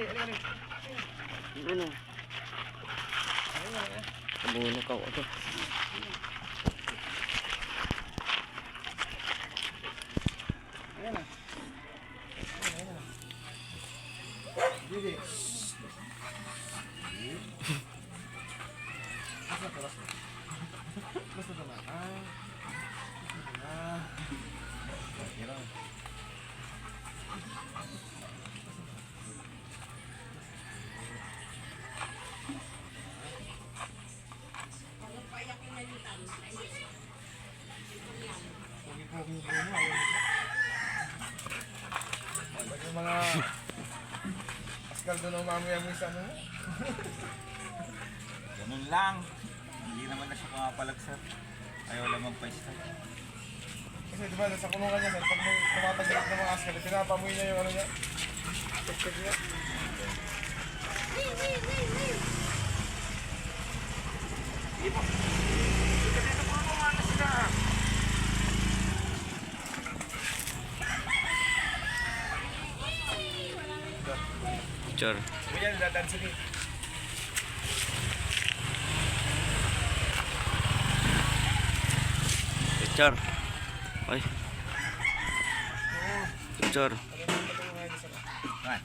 Ano? Kabuno ka ito. Ayan na. Didi. Basta na. Hirap. Yung mga Pascal doon ang mamaya mo isa mo. Ganun lang. Hindi naman na siya pumapalagsak. Ayaw lang magpa-start. Kasi diba sa kulungan niya, pag may tumatagal ng mga askal, pinapamoy niya yung ano niya. Check niya. Picture. Ganyan, dadansin eh. Picture. Ay. Picture. Kan?